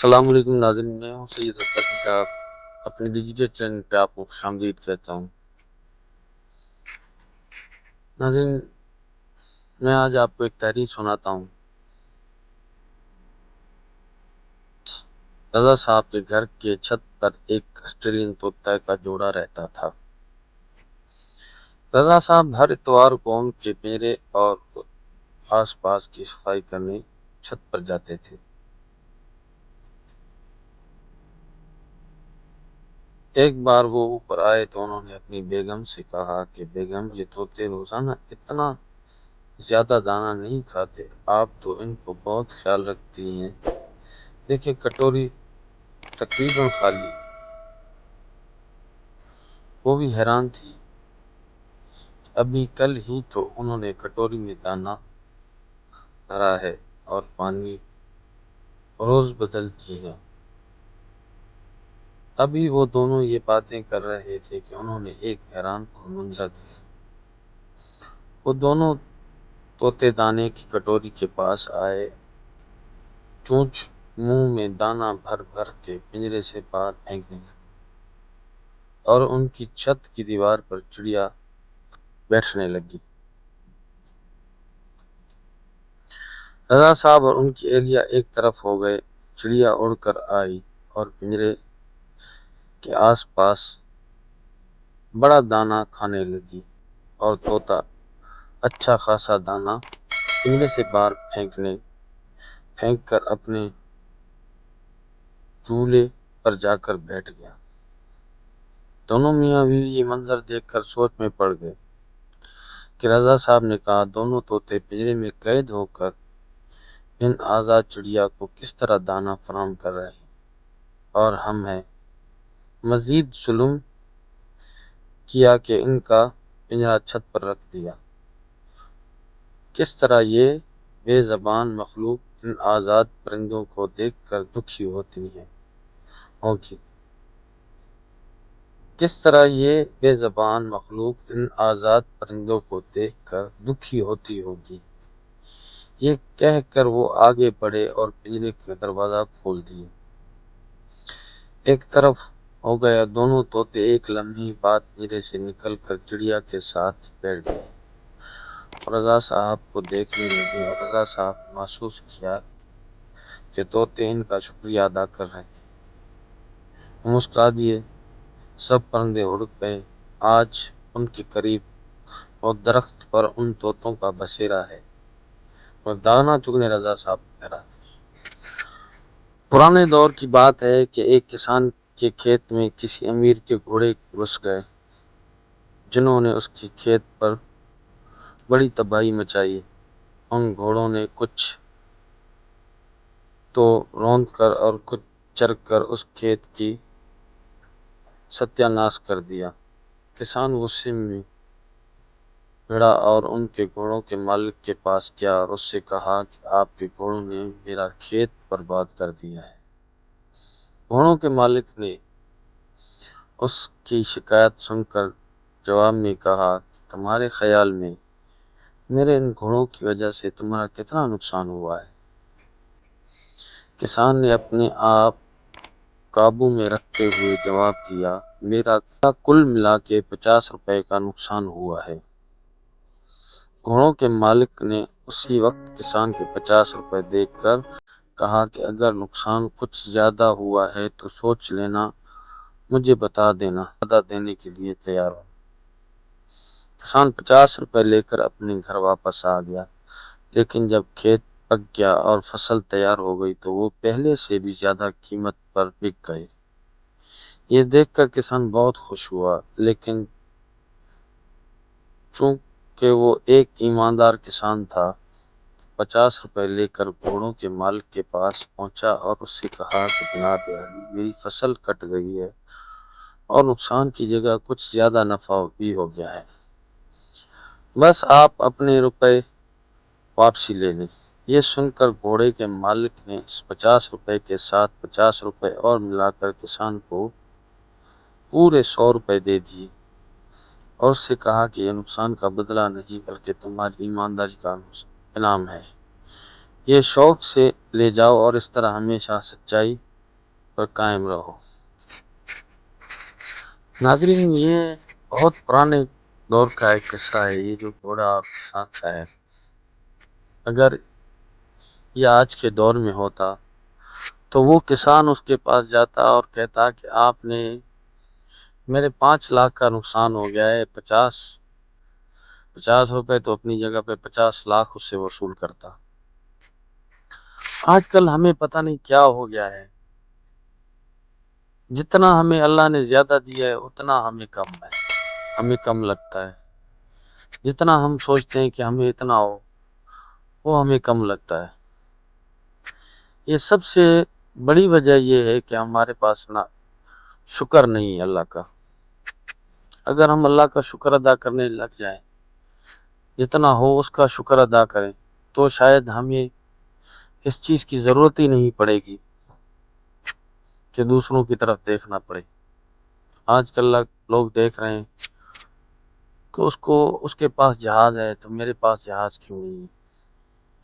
السلام علیکم ناظرین، میں ہوں سید اختر صاحب، اپنے ڈیجیٹل چینل پہ آپ کو خوش آمدید کہتا ہوں۔ ناظرین، میں آج آپ کو ایک تحریر سناتا ہوں۔ رضا صاحب کے گھر کے چھت پر ایک آسٹریلین طوطا کا جوڑا رہتا تھا۔ رضا صاحب ہر اتوار کو ان کے پنجرے اور آس پاس کی صفائی کرنے چھت پر جاتے تھے۔ ایک بار وہ اوپر آئے تو انہوں نے اپنی بیگم سے کہا کہ بیگم، یہ طوطے روزانہ اتنا زیادہ دانہ نہیں کھاتے، آپ تو ان کو بہت خیال رکھتی ہیں، دیکھیں کٹوری تقریباً خالی۔ وہ بھی حیران تھی، ابھی کل ہی تو انہوں نے کٹوری میں دانہ بھرا ہے اور پانی روز بدلتی ہے۔ ابھی وہ دونوں یہ باتیں کر رہے تھے کہ انہوں نے ایک حیران کن منظر دیکھا۔ وہ دونوں طوطے دانے کی کٹوری کے پاس آئے، چونچ منہ میں دانہ بھر بھر کے پنجرے سے باہر پھینکنے لگے اور ان کی چھت کی دیوار پر چڑیا بیٹھنے لگی۔ رضا صاحب اور ان کی اہلیہ ایک طرف ہو گئے۔ چڑیا اڑ کر آئی اور پنجرے کے آس پاس بڑا دانہ کھانے لگی اور طوطا اچھا خاصا دانہ پنجرے سے باہر پھینک کر اپنے چولہے پر جا کر بیٹھ گیا۔ دونوں میاں بیوی یہ منظر دیکھ کر سوچ میں پڑ گئے کہ رضا صاحب نے کہا دونوں طوطے پنجرے میں قید ہو کر ان آزاد چڑیا کو کس طرح دانہ فراہم کر رہے ہیں، اور ہم ہیں مزید ظلم کیا کہ ان کا پنجرہ چھت پر رکھ دیا۔ کس طرح یہ بے زبان مخلوق ان آزاد پرندوں کو دیکھ کر دکھی ہوگی۔ کس طرح یہ بے زبان مخلوق ان آزاد پرندوں کو دیکھ کر دکھی ہوتی ہوگی۔ یہ کہہ کر وہ آگے بڑھے اور پنجرے کا دروازہ کھول دیا۔ ایک طرف ہو گیا، دونوں طوطے ایک لمحے بعد پنجرے سے نکل کر چڑیا کے ساتھ بیٹھ گئے اور رضا صاحب کو دیکھنے لگے، اور رضا صاحب نے محسوس کیا کہ طوطے ان کا شکریہ ادا کر رہے ہیں۔ وہ مسکرا دیے۔ سب پرندے اڑ گئے۔ آج ان کے قریب اور درخت پر ان طوطوں کا بسیرا ہے اور دانہ چگنے رضا صاحب ٹھہرا۔ پرانے دور کی بات ہے کہ ایک کسان کے کھیت میں کسی امیر کے گھوڑے گھس گئے، جنہوں نے اس کے کھیت پر بڑی تباہی مچائی۔ ان گھوڑوں نے کچھ تو روند کر اور کچھ چر کر اس کھیت کی ستیہ ناش کر دیا۔ کسان غصے میں بھڑا اور ان کے گھوڑوں کے مالک کے پاس گیا اور اس سے کہا کہ آپ کے گھوڑوں نے میرا کھیت برباد کر دیا ہے۔ گھوڑوں کے مالک نے اس کی شکایت سن کر جواب میں کہا کہ تمہارے خیال میں میرے ان گھوڑوں کی وجہ سے تمہارا کتنا نقصان ہوا ہے؟ کسان نے اپنے آپ قابو میں رکھتے ہوئے جواب دیا، میرا کل ملا کے 50 روپے کا نقصان ہوا ہے۔ گھوڑوں کے مالک نے اسی وقت کسان کے 50 روپے دیکھ کر کہا کہ اگر نقصان کچھ زیادہ ہوا ہے تو سوچ لینا، مجھے بتا دینا، زیادہ دینے کے لیے تیار ہوں۔ کسان 50 روپے لے کر اپنے گھر واپس آ گیا، لیکن جب کھیت پک گیا اور فصل تیار ہو گئی تو وہ پہلے سے بھی زیادہ قیمت پر بک گئے۔ یہ دیکھ کر کسان بہت خوش ہوا، لیکن چونکہ وہ ایک ایماندار کسان تھا، 50 روپے لے کر گھوڑوں کے مالک کے پاس پہنچا اور اس سے کہا کہ جناب عالی، میری فصل کٹ گئی ہے اور نقصان کی جگہ کچھ زیادہ نفع بھی ہو گیا ہے، بس آپ اپنے روپے واپسی لے لیں۔ یہ سن کر گھوڑے کے مالک نے 50 روپے کے ساتھ 50 روپے اور ملا کر کسان کو پورے 100 روپے دے دیے اور اس سے کہا کہ یہ نقصان کا بدلہ نہیں بلکہ تمہاری ایمانداری کا انعام ہے، یہ شوق سے لے جاؤ اور اس طرح ہمیشہ سچائی پر قائم رہو۔ ناظرین، یہ بہت پرانے دور کا ایک قصہ ہے، یہ جو گھوڑا اور کسان کا ہے۔ اگر یہ آج کے دور میں ہوتا تو وہ کسان اس کے پاس جاتا اور کہتا کہ آپ نے میرے 5 لاکھ کا نقصان ہو گیا ہے، 50 روپے تو اپنی جگہ پہ 50 لاکھ اس سے وصول کرتا۔ آج کل ہمیں پتہ نہیں کیا ہو گیا ہے، جتنا ہمیں اللہ نے زیادہ دیا ہے اتنا ہمیں کم ہے، ہمیں کم لگتا ہے۔ جتنا ہم سوچتے ہیں کہ ہمیں اتنا ہو، وہ ہمیں کم لگتا ہے۔ یہ سب سے بڑی وجہ یہ ہے کہ ہمارے پاس نہ شکر نہیں ہے اللہ کا۔ اگر ہم اللہ کا شکر ادا کرنے لگ جائیں، جتنا ہو اس کا شکر ادا کریں، تو شاید ہمیں اس چیز کی ضرورت ہی نہیں پڑے گی کہ دوسروں کی طرف دیکھنا پڑے۔ آج کل لوگ دیکھ رہے ہیں کہ اس کے پاس جہاز ہے تو میرے پاس جہاز کیوں نہیں ہے؟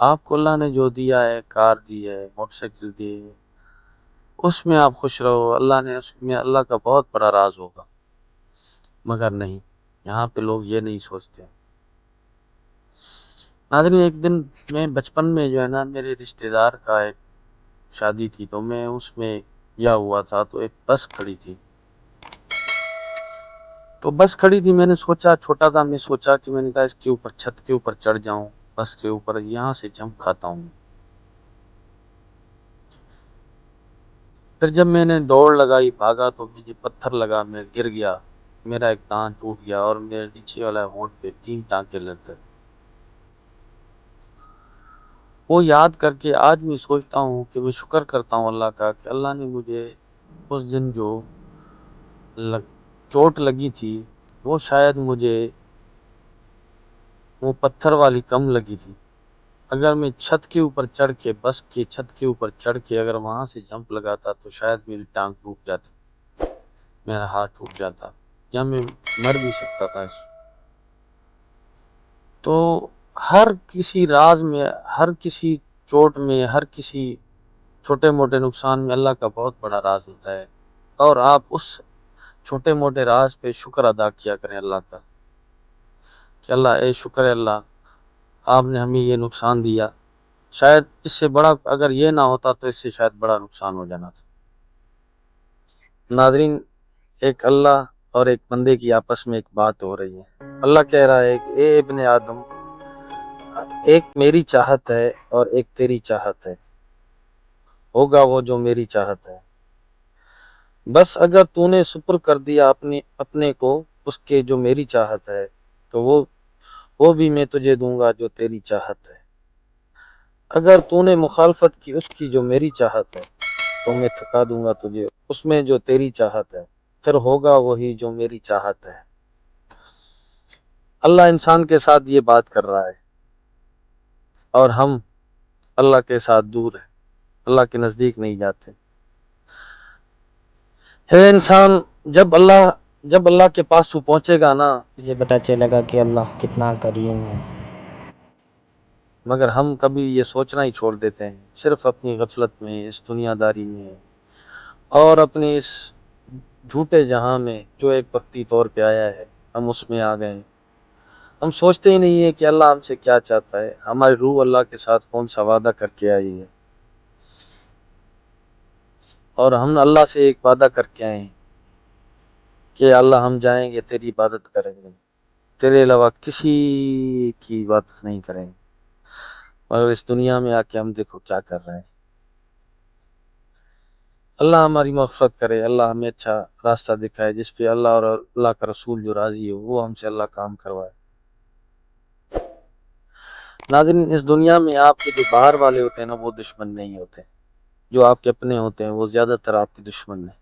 آپ کو اللہ نے جو دیا ہے، کار دی ہے، موٹر سائیکل دی ہے، اس میں آپ خوش رہو، اللہ نے اس میں اللہ کا بہت بڑا راز ہوگا۔ مگر نہیں، یہاں پہ لوگ یہ نہیں سوچتے۔ ناظرین، ایک دن میں بچپن میں جو ہے نا، میرے رشتہ دار کا ایک شادی تھی، تو میں اس میں یا ہوا تھا، تو ایک بس کھڑی تھی۔ میں نے سوچا، چھوٹا تھا، میں سوچا کہ میں نے کہا اس کے اوپر، چھت کے اوپر چڑھ جاؤں، بس کے اوپر، یہاں سے جمپ کھاتا ہوں۔ پھر جب میں نے دوڑ لگائی، بھاگا، تو مجھے پتھر لگا، میں گر گیا، میرا ایک دانت ٹوٹ گیا اور میرے نیچے والا ہونٹ پہ 3 ٹانکے لگ گئے۔ وہ یاد کر کے آج میں سوچتا ہوں کہ میں شکر کرتا ہوں اللہ کا کہ اللہ نے مجھے اس دن جو چوٹ لگی تھی، وہ شاید مجھے وہ پتھر والی کم لگی تھی۔ اگر میں چھت کے اوپر چڑھ کے، بس کی چھت کے اوپر چڑھ کے اگر وہاں سے جمپ لگاتا تو شاید میری ٹانگ ٹوٹ جاتی، میرا ہاتھ ٹوٹ جاتا، یا میں مر بھی سکتا تھا۔ تو ہر کسی راز میں، ہر کسی چوٹ میں، ہر کسی چھوٹے موٹے نقصان میں اللہ کا بہت بڑا راز ہوتا ہے، اور آپ اس چھوٹے موٹے راز پہ شکر ادا کیا کریں اللہ کا کہ اللہ، اے شکر ہے اللہ، آپ نے ہمیں یہ نقصان دیا، شاید اس سے بڑا اگر یہ نہ ہوتا تو اس سے شاید بڑا نقصان ہو جانا تھا۔ ناظرین، ایک اللہ اور ایک بندے کی آپس میں ایک بات ہو رہی ہے۔ اللہ کہہ رہا ہے کہ اے ابن آدم، ایک میری چاہت ہے اور ایک تیری چاہت ہے، ہوگا وہ جو میری چاہت ہے، بس اگر تو نے سپر کر دیا اپنے کو اس کے جو میری چاہت ہے، تو وہ بھی میں تجھے دوں گا جو تیری چاہت ہے۔ اگر تو نے مخالفت کی اس کی جو میری چاہت ہے، تو میں تھکا دوں گا تجھے اس میں جو تیری چاہت ہے، پھر ہوگا وہی جو میری چاہت ہے۔ اللہ انسان کے ساتھ یہ بات کر رہا ہے، اور ہم اللہ کے ساتھ دور ہیں، اللہ کے نزدیک نہیں جاتے۔ ہے انسان، جب اللہ کے پاس تو پہنچے گا نا، مجھے پتا چلے گا کہ اللہ کتنا کریم ہے۔ مگر ہم کبھی یہ سوچنا ہی چھوڑ دیتے ہیں، صرف اپنی غفلت میں، اس دنیا داری میں، اور اپنی اس جھوٹے جہاں میں جو ایک وقتی طور پہ آیا ہے، ہم اس میں آ گئے۔ ہم سوچتے ہی نہیں ہے کہ اللہ ہم سے کیا چاہتا ہے، ہماری روح اللہ کے ساتھ کون سا وعدہ کر کے آئی ہے، اور ہم اللہ سے ایک وعدہ کر کے آئے ہیں کہ اللہ ہم جائیں گے، تیری عبادت کریں گے، تیرے علاوہ کسی کی عبادت نہیں کریں گے، مگر اس دنیا میں آ کے ہم دیکھو کیا کر رہے ہیں۔ اللہ ہماری مغفرت کرے، اللہ ہمیں اچھا راستہ دکھائے جس پہ اللہ اور اللہ کا رسول جو راضی ہو، وہ ہم سے اللہ کام کروائے۔ ناظرین، اس دنیا میں آپ کے جو باہر والے ہوتے ہیں نا، وہ دشمن نہیں ہوتے، جو آپ کے اپنے ہوتے ہیں وہ زیادہ تر آپ کے دشمن ہیں،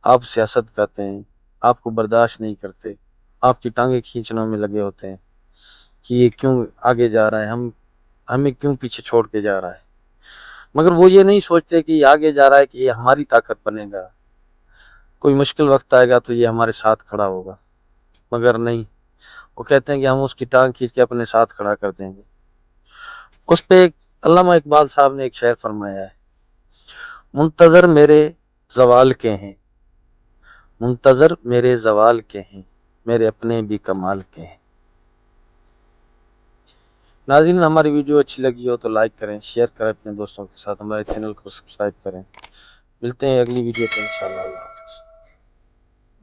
آپ سے حسد کرتے ہیں، آپ کو برداشت نہیں کرتے، آپ کی ٹانگیں کھینچنے میں لگے ہوتے ہیں کہ یہ کیوں آگے جا رہا ہے، ہمیں کیوں پیچھے چھوڑ کے جا رہا ہے۔ مگر وہ یہ نہیں سوچتے کہ یہ آگے جا رہا ہے کہ یہ ہماری طاقت بنے گا، کوئی مشکل وقت آئے گا تو یہ ہمارے ساتھ کھڑا ہوگا، مگر نہیں، وہ کہتے ہیں کہ ہم اس کی ٹانگ کھینچ کے اپنے ساتھ کھڑا کر دیں گے۔ اس پہ علامہ اقبال صاحب نے ایک شعر فرمایا ہے، منتظر میرے زوال کے ہیں، منتظر میرے زوال کے ہیں، میرے اپنے بھی کمال کے ہیں۔ ناظرین، ہماری ویڈیو اچھی لگی ہو تو لائک کریں، شیئر کریں اپنے دوستوں کے ساتھ، ہمارے چینل کو سبسکرائب کریں۔ ملتے ہیں اگلی ویڈیو پہ انشاءاللہ۔